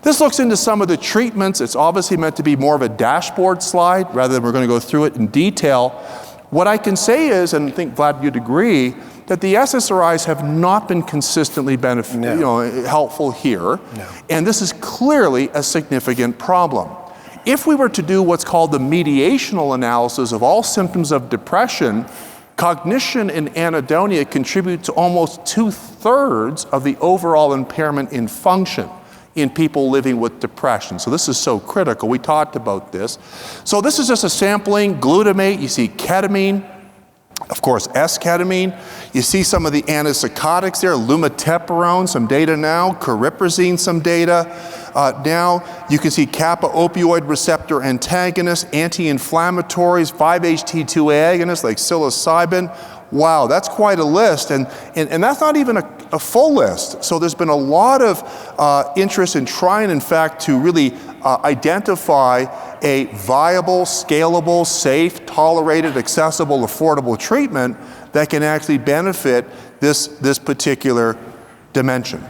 This looks into some of the treatments. It's obviously meant to be more of a dashboard slide rather than we're going to go through it in detail. What I can say is, and I think, Vlad, you'd agree, that the SSRIs have not been consistently helpful here. No. And this is clearly a significant problem. If we were to do what's called the mediational analysis of all symptoms of depression, cognition and anhedonia contribute to almost 2/3 of the overall impairment in function in people living with depression. So this is so critical. We talked about this. So this is just a sampling. Glutamate, you see ketamine, of course S-ketamine. You see some of the antipsychotics there, lumateperone, some data now, cariprazine, some data. Now you can see kappa opioid receptor antagonists, anti-inflammatories, 5-HT2A agonists like psilocybin. Wow, that's quite a list, and that's not even a full list. So there's been a lot of interest in trying, in fact, to really identify a viable, scalable, safe, tolerated, accessible, affordable treatment that can actually benefit this particular dimension.